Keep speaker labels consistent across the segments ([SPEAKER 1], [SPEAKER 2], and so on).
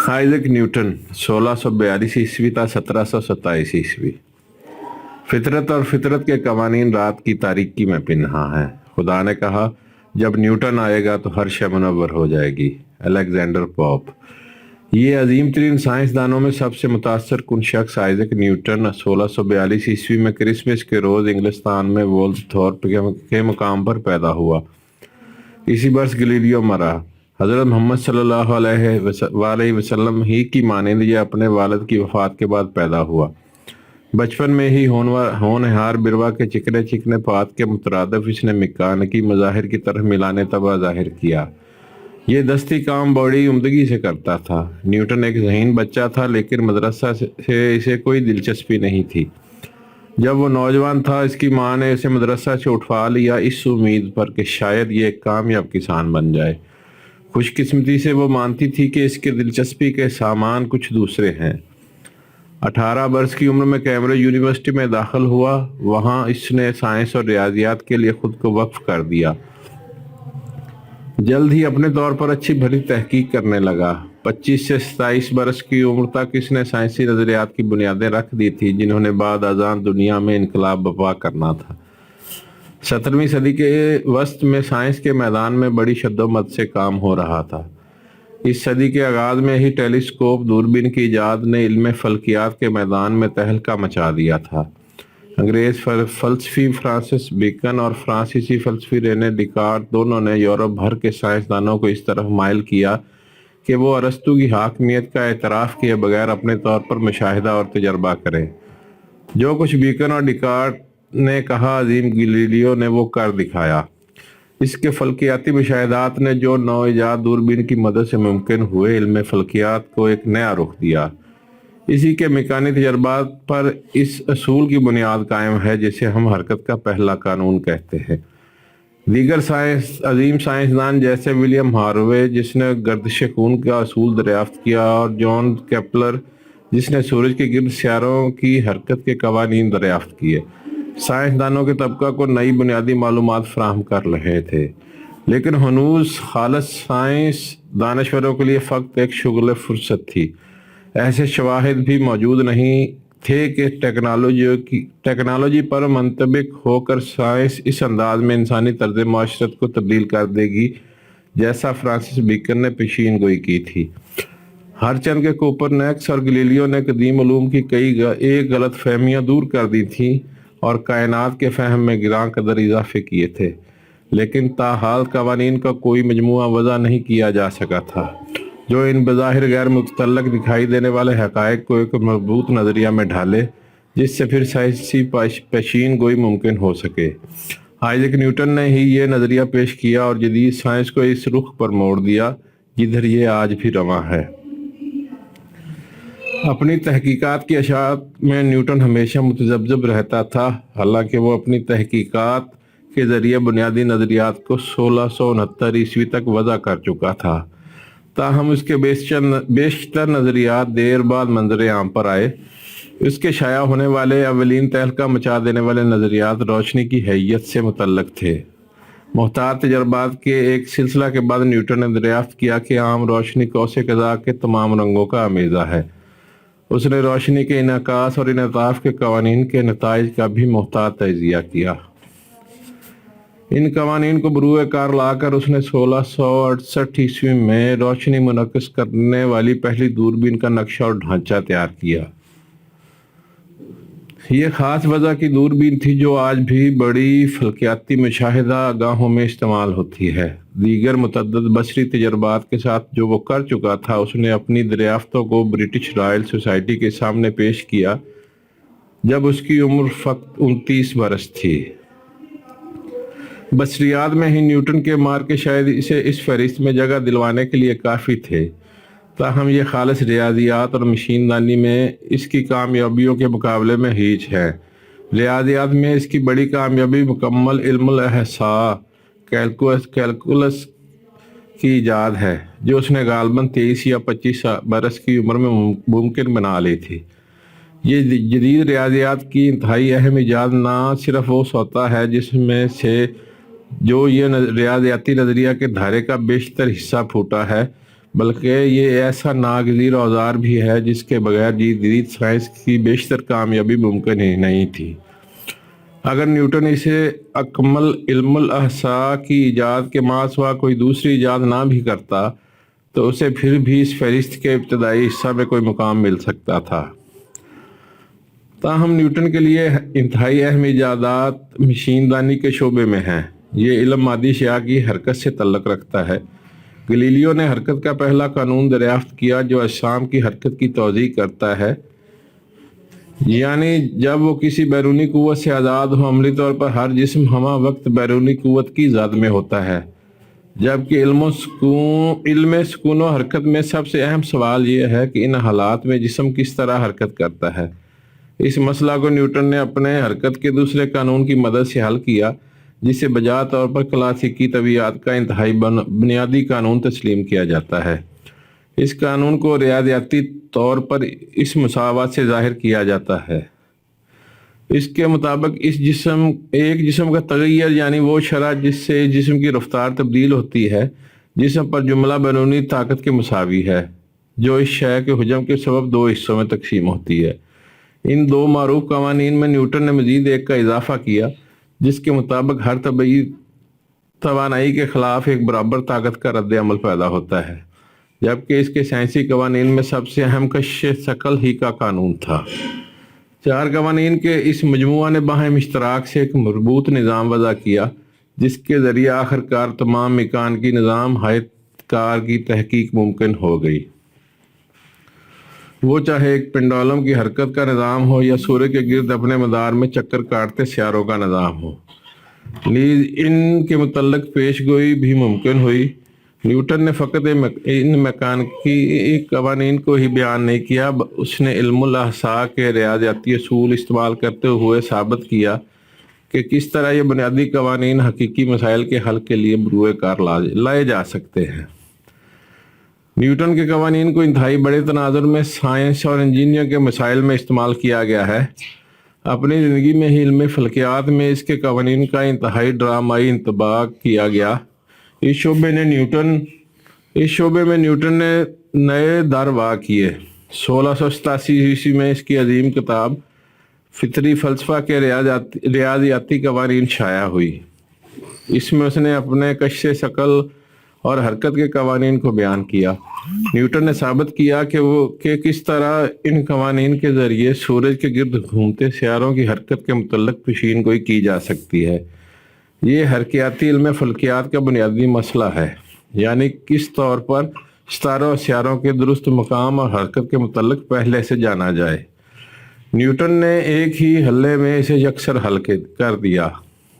[SPEAKER 1] Isaac Newton 1642 تا 1727 فطرت اور فطرت کے قوانین رات کی تاریکی میں پنہاں ہیں۔ خدا نے کہا جب نیوٹن آئے گا تو ہر شے منور ہو جائے گی۔ Alexander Pope. یہ عظیم ترین سائنسدانوں میں سب سے متاثر کن شخص آئزک نیوٹن 1642 میں کرسمس کے روز انگلستان میں وولسٹھورپ کے مقام پر پیدا ہوا۔ اسی برس گلیلیو مرا۔ حضرت محمد صلی اللہ علیہ وسلم ہی کی مانند یہ اپنے والد کی وفات کے بعد پیدا ہوا۔ بچپن میں ہی ہونہار بروا کے چکنے چکنے پات کے مترادف اس نے میکانیکی مظاہر کی طرح میلان طبع ظاہر کیا۔ یہ دستی کام بڑی عمدگی سے کرتا تھا۔ نیوٹن ایک ذہین بچہ تھا لیکن مدرسہ سے اسے کوئی دلچسپی نہیں تھی۔ جب وہ نوجوان تھا اس کی ماں نے اسے مدرسہ سے اٹھوا لیا اس امید پر کہ شاید یہ ایک کامیاب کسان بن جائے۔ خوش قسمتی سے وہ مانتی تھی کہ اس کے دلچسپی کے سامان کچھ دوسرے ہیں۔ 18 برس کی عمر میں کیمبرج یونیورسٹی میں داخل ہوا۔ وہاں اس نے سائنس اور ریاضیات کے لیے خود کو وقف کر دیا۔ جلد ہی اپنے طور پر اچھی بھلی تحقیق کرنے لگا۔ 25 سے 27 برس کی عمر تک اس نے سائنسی نظریات کی بنیادیں رکھ دی تھی جنہوں نے بعد ازاں دنیا میں انقلاب برپا کرنا تھا۔ 17ویں صدی کے وسط میں سائنس کے میدان میں بڑی شدت سے کام ہو رہا تھا۔ اس صدی کے آغاز میں ہی ٹیلیسکوپ دوربین کی ایجاد نے علم فلکیات کے میدان میں تہلکہ مچا دیا تھا۔ انگریز فلسفی فرانسس بیکن اور فرانسیسی فلسفی رینے ڈیکارت دونوں نے یورپ بھر کے سائنسدانوں کو اس طرف مائل کیا کہ وہ ارسطو کی حاکمیت کا اعتراف کیے بغیر اپنے طور پر مشاہدہ اور تجربہ کریں۔ جو کچھ بیکن اور ڈیکارت نے کہا عظیم گلیلیو نے وہ کر دکھایا۔ اس کے فلکیاتی مشاہدات نے جو نو ایجاد دوربین کی مدد سے ممکن ہوئے علم فلکیات کو ایک نیا رخ دیا۔ اسی کے میکانی تجربات پر اس اصول کی بنیاد قائم ہے جسے ہم حرکت کا پہلا قانون کہتے ہیں۔ دیگر عظیم سائنسدان جیسے ولیم ہاروے جس نے گردش خون کا اصول دریافت کیا اور جان کیپلر جس نے سورج کے گرد سیاروں کی حرکت کے قوانین دریافت کیے، سائنسدانوں کے طبقہ کو نئی بنیادی معلومات فراہم کر رہے تھے، لیکن ہنوز خالص سائنس دانشوروں کے لیے فقط ایک شغل فرصت تھی۔ ایسے شواہد بھی موجود نہیں تھے کہ ٹیکنالوجی پر منطبق ہو کر سائنس اس انداز میں انسانی طرز معاشرت کو تبدیل کر دے گی جیسا فرانسس بیکن نے پیشین گوئی کی تھی۔ ہر چند کے کوپرنیکس اور گلیلیو نے قدیم علوم کی ایک غلط فہمیاں دور کر دی تھیں اور کائنات کے فہم میں گراں قدر اضافے کیے تھے، لیکن تاحال قوانین کا کوئی مجموعہ وضع نہیں کیا جا سکا تھا جو ان بظاہر غیر متعلق دکھائی دینے والے حقائق کو ایک مربوط نظریہ میں ڈھالے جس سے پھر سائنسی پیشین گوئی ممکن ہو سکے۔ آئزک نیوٹن نے ہی یہ نظریہ پیش کیا اور جدید سائنس کو اس رخ پر موڑ دیا جدھر یہ آج بھی رواں ہے۔ اپنی تحقیقات کی اشاعت میں نیوٹن ہمیشہ متذبذب رہتا تھا، حالانکہ وہ اپنی تحقیقات کے ذریعے بنیادی نظریات کو 1669 تک وضع کر چکا تھا۔ تاہم اس کے بیشتر نظریات دیر بعد منظر عام پر آئے۔ اس کے شائع ہونے والے اولین تہلکہ مچا دینے والے نظریات روشنی کی حیت سے متعلق تھے۔ محتاط تجربات کے ایک سلسلہ کے بعد نیوٹن نے دریافت کیا کہ عام روشنی قوس قزح کے تمام رنگوں کا آمیزہ ہے۔ اس نے روشنی کے انعکاس اور انعطاف کے قوانین کے نتائج کا بھی محتاط تجزیہ کیا۔ ان قوانین کو بروئے کار لا کر اس نے 1668 میں روشنی منعکس کرنے والی پہلی دوربین کا نقشہ اور ڈھانچہ تیار کیا۔ یہ خاص وضع کی دوربین تھی جو آج بھی بڑی فلکیاتی مشاہدہ گاہوں میں استعمال ہوتی ہے۔ دیگر متعدد بصری تجربات کے ساتھ جو وہ کر چکا تھا، اس نے اپنی دریافتوں کو برٹش رائل سوسائٹی کے سامنے پیش کیا جب اس کی عمر فقط 29 برس تھی۔ بصریات میں ہی نیوٹن کے مارکے شاید اسے اس فہرست میں جگہ دلوانے کے لیے کافی تھے، تاہم یہ خالص ریاضیات اور مشین دانی میں اس کی کامیابیوں کے مقابلے میں ہیچ ہے۔ ریاضیات میں اس کی بڑی کامیابی مکمل علم الاحصاء کیلکولس کی ایجاد ہے جو اس نے غالباً 23 یا 25 برس کی عمر میں ممکن بنا لی تھی۔ یہ جدید ریاضیات کی انتہائی اہم ایجاد نہ صرف وہ سوتا ہے جس میں سے جو یہ ریاضیاتی نظریہ کے دھارے کا بیشتر حصہ پھوٹا ہے، بلکہ یہ ایسا ناگزیر اوزار بھی ہے جس کے بغیر جدید سائنس کی بیشتر کامیابی ممکن ہی نہیں تھی۔ اگر نیوٹن اسے اکمل علم الاحصاء کی ایجاد کے ماسوا کوئی دوسری ایجاد نہ بھی کرتا تو اسے پھر بھی اس فہرست کے ابتدائی حصہ میں کوئی مقام مل سکتا تھا۔ تاہم نیوٹن کے لیے انتہائی اہم ایجادات مشین دانی کے شعبے میں ہیں۔ یہ علم مادی اشیاء کی حرکت سے تعلق رکھتا ہے۔ گلیلیو نے حرکت کا پہلا قانون دریافت کیا جو اجسام کی حرکت کی توضیح کرتا ہے، یعنی جب وہ کسی بیرونی قوت سے آزاد ہو، عملی طور پر ہر جسم ہمہ وقت بیرونی قوت کی زد میں ہوتا ہے۔ جبکہ علم سکون و حرکت میں سب سے اہم سوال یہ ہے کہ ان حالات میں جسم کس طرح حرکت کرتا ہے۔ اس مسئلہ کو نیوٹن نے اپنے حرکت کے دوسرے قانون کی مدد سے حل کیا، جسے بجا طور پر کلاسیکی طبیعیات کا انتہائی بنیادی قانون تسلیم کیا جاتا ہے۔ اس قانون کو ریاضیاتی طور پر اس مساوات سے ظاہر کیا جاتا ہے۔ اس کے مطابق ایک جسم کا تغیر یعنی وہ شرح جس سے جسم کی رفتار تبدیل ہوتی ہے، جسم پر جملہ بیرونی طاقت کے مساوی ہے، جو اس شے کے حجم کے سبب دو حصوں میں تقسیم ہوتی ہے۔ ان دو معروف قوانین میں نیوٹن نے مزید ایک کا اضافہ کیا، جس کے مطابق ہر طبعی توانائی کے خلاف ایک برابر طاقت کا رد عمل پیدا ہوتا ہے، جبکہ اس کے سائنسی قوانین میں سب سے اہم کشش ثقل ہی کا قانون تھا۔ چار قوانین کے اس مجموعہ نے باہم اشتراک سے ایک مربوط نظام وضع کیا، جس کے ذریعے آخرکار تمام میکانیکی نظام حیات کار کی تحقیق ممکن ہو گئی، وہ چاہے ایک پنڈولم کی حرکت کا نظام ہو یا سورج کے گرد اپنے مدار میں چکر کاٹتے سیاروں کا نظام ہو۔ نیز ان کے متعلق پیش گوئی بھی ممکن ہوئی۔ نیوٹن نے فقط ان میکانیکی قوانین کو ہی بیان نہیں کیا، اس نے علم الاحصاء کے ریاضیاتی اصول استعمال کرتے ہوئے ثابت کیا کہ کس طرح یہ بنیادی قوانین حقیقی مسائل کے حل کے لیے بروئے کار لائے جا سکتے ہیں۔ نیوٹن کے قوانین کو انتہائی بڑے تناظر میں سائنس اور انجینئرنگ کے مسائل میں استعمال کیا گیا ہے۔ اپنی زندگی میں ہی علم فلکیات میں اس کے قوانین کا انتہائی ڈرامائی انطباق کیا گیا۔ اس شعبے میں نیوٹن نے نئے در واہ کیے۔ 1687 عیسوی میں اس کی عظیم کتاب فطری فلسفہ کے ریاضیاتی قوانین شائع ہوئی۔ اس میں اس نے اپنے کشش ثقل اور حرکت کے قوانین کو بیان کیا۔ نیوٹن نے ثابت کیا کہ کس طرح ان قوانین کے ذریعے سورج کے گرد گھومتے سیاروں کی حرکت کے متعلق پیشین گوئی کی جا سکتی ہے۔ یہ حرکیاتی علم فلکیات کا بنیادی مسئلہ ہے، یعنی کس طور پر ستاروں اور سیاروں کے درست مقام اور حرکت کے متعلق پہلے سے جانا جائے۔ نیوٹن نے ایک ہی حلے میں اسے یکسر حل کر دیا۔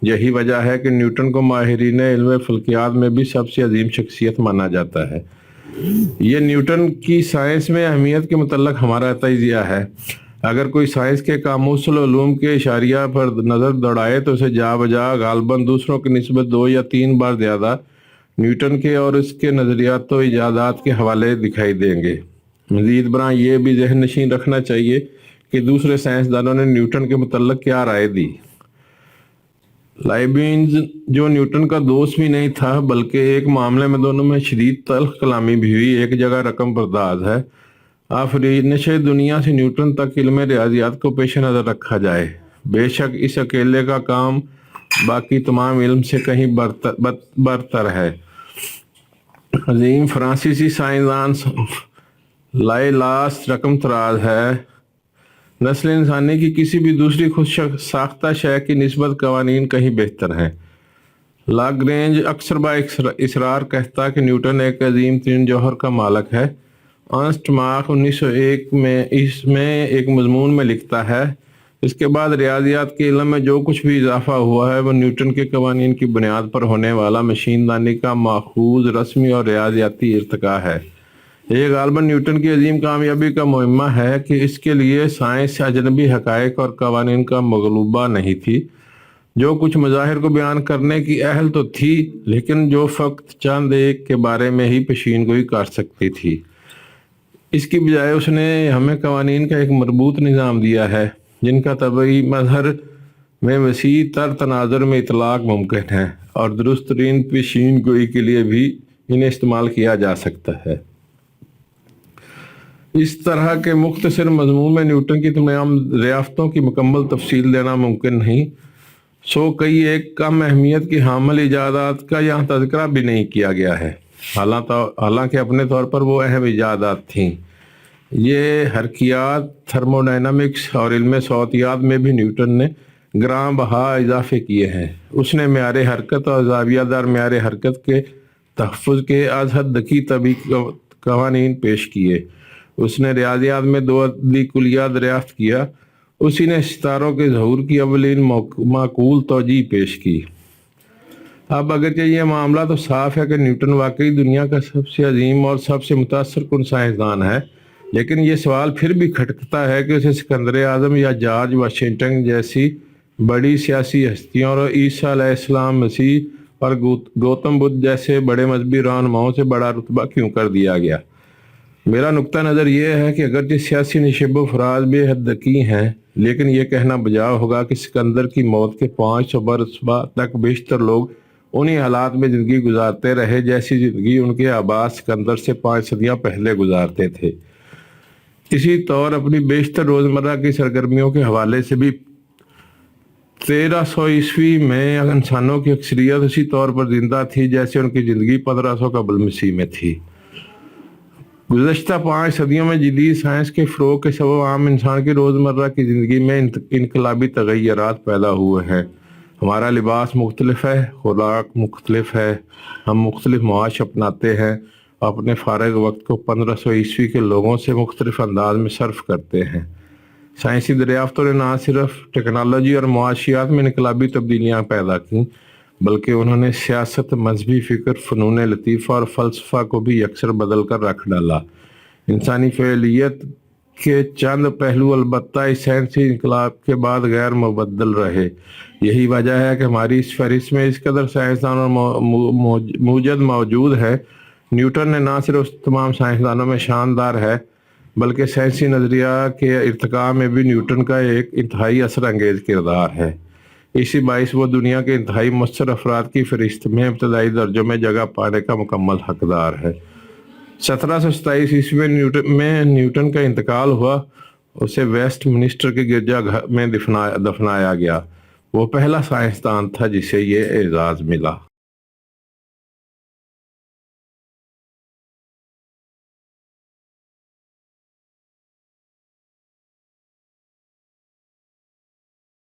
[SPEAKER 1] یہی وجہ ہے کہ نیوٹن کو ماہرین علم فلکیات میں بھی سب سے عظیم شخصیت مانا جاتا ہے۔ یہ نیوٹن کی سائنس میں اہمیت کے متعلق ہمارا تجزیہ ہے۔ اگر کوئی سائنس کے قاموس العلوم کے اشاریہ پر نظر دوڑائے تو اسے جا بجا غالباً دوسروں کی نسبت 2 یا 3 بار زیادہ نیوٹن کے اور اس کے نظریات و ایجادات کے حوالے دکھائی دیں گے۔ مزید برآں یہ بھی ذہن نشین رکھنا چاہیے کہ دوسرے سائنسدانوں نے نیوٹن کے متعلق کیا رائے دی۔ لائبنز، جو نیوٹن کا دوست بھی نہیں تھا بلکہ ایک معاملے میں دونوں میں شدید تلخ کلامی بھی ہوئی، ایک جگہ رقم پرداز ہے۔ آفرینش دنیا سے نیوٹن تک علم ریاضیات کو پیش نظر رکھا جائے، بے شک اس اکیلے کا کام باقی تمام علم سے کہیں برتر ہے۔ عظیم فرانسیسی سائنسدان لاپلاس رقم طراز ہے۔ نسل انسانی کی کسی بھی دوسری خود ساختہ شے کی نسبت قوانین کہیں بہتر ہیں۔ لاگرینج اکثر با اصرار کہتا کہ نیوٹن ایک عظیم ترین جوہر کا مالک ہے۔ ارنسٹ ماخ 1901 میں اس میں ایک مضمون میں لکھتا ہے، اس کے بعد ریاضیات کے علم میں جو کچھ بھی اضافہ ہوا ہے وہ نیوٹن کے قوانین کی بنیاد پر ہونے والا مشین دانی کا ماخوذ رسمی اور ریاضیاتی ارتقاء ہے۔ یہ غالباً نیوٹن کی عظیم کامیابی کا مہمہ ہے کہ اس کے لیے سائنس اجنبی حقائق اور قوانین کا مغلوبہ نہیں تھی۔ جو کچھ مظاہر کو بیان کرنے کی اہل تو تھی، لیکن جو فقط چند ایک کے بارے میں ہی پیشین گوئی کر سکتی تھی۔ اس کی بجائے اس نے ہمیں قوانین کا ایک مربوط نظام دیا ہے جن کا طبعی مظہر میں وسیع تر تناظر میں اطلاق ممکن ہے، اور درست ترین پیشین گوئی کے لیے بھی انہیں استعمال کیا جا سکتا ہے۔ اس طرح کے مختصر مضمون میں نیوٹن کی تمام دریافتوں کی مکمل تفصیل دینا ممکن نہیں، سو کئی ایک کم اہمیت کی حامل ایجادات کا یہاں تذکرہ بھی نہیں کیا گیا ہے، حالانکہ اپنے طور پر وہ اہم ایجادات تھیں۔ یہ حرکیات، تھرموڈائنامکس اور علم صوتیات میں بھی نیوٹن نے گراں بہا اضافے کیے ہیں۔ اس نے معیار حرکت اور زاویہ دار معیار حرکت کے تحفظ کے از حد دقیق طبی قوانین پیش کیے۔ اس نے ریاضیات میں دو عددی کلیات دریافت کیا۔ اسی نے ستاروں کے ظہور کی اولین معقول توجیہ پیش کی۔ اب اگرچہ یہ معاملہ تو صاف ہے کہ نیوٹن واقعی دنیا کا سب سے عظیم اور سب سے متاثر کن سائنسدان ہے، لیکن یہ سوال پھر بھی کھٹکتا ہے کہ اسے سکندر اعظم یا جارج واشنگٹن جیسی بڑی سیاسی ہستیوں اور عیسیٰ علیہ السلام، مسیح اور گوتم بدھ جیسے بڑے مذہبی رہنماؤں سے بڑا رتبہ کیوں کر دیا گیا؟ میرا نقطہ نظر یہ ہے کہ اگرچہ سیاسی نشیب و فراز بے حد دقیق ہیں، لیکن یہ کہنا بجا ہوگا کہ سکندر کی موت کے 500 برس تک بیشتر لوگ انہی حالات میں زندگی گزارتے رہے جیسی زندگی ان کے آبا سکندر سے 5 صدیاں پہلے گزارتے تھے۔ اسی طور اپنی بیشتر روزمرہ کی سرگرمیوں کے حوالے سے بھی 1300 عیسوی میں انسانوں کی اکثریت اسی طور پر زندہ تھی جیسے ان کی زندگی 1500 قبل مسیح میں تھی۔ گزشتہ 5 صدیوں میں جدید سائنس کے فروغ کے سبب عام انسان کی روزمرہ کی زندگی میں انقلابی تغیرات پیدا ہوئے ہیں۔ ہمارا لباس مختلف ہے، خوراک مختلف ہے، ہم مختلف معاش اپناتے ہیں، اپنے فارغ وقت کو 1500 عیسوی کے لوگوں سے مختلف انداز میں صرف کرتے ہیں۔ سائنسی دریافتوں نے نہ صرف ٹیکنالوجی اور معاشیات میں انقلابی تبدیلیاں پیدا کیں، بلکہ انہوں نے سیاست، مذہبی فکر، فنون لطیفہ اور فلسفہ کو بھی یکسر بدل کر رکھ ڈالا۔ انسانی فعلیت کے چند پہلو البتہ اس سائنسی انقلاب کے بعد غیر مبدل رہے۔ یہی وجہ ہے کہ ہماری اس فہرست میں اس قدر سائنسدان اور موجد موجود ہے۔ نیوٹن نے نہ صرف تمام سائنسدانوں میں شاندار ہے، بلکہ سائنسی نظریہ کے ارتقاء میں بھی نیوٹن کا ایک انتہائی اثر انگیز کردار ہے۔ اسی باعث وہ دنیا کے انتہائی مؤثر افراد کی فہرست میں ابتدائی درجوں میں جگہ پانے کا مکمل حقدار ہے۔ 1727 عیسوی میں نیوٹن کا انتقال ہوا۔ اسے ویسٹ منسٹر کے گرجا گھر میں دفنایا گیا۔ وہ پہلا سائنسدان تھا جسے یہ اعزاز ملا۔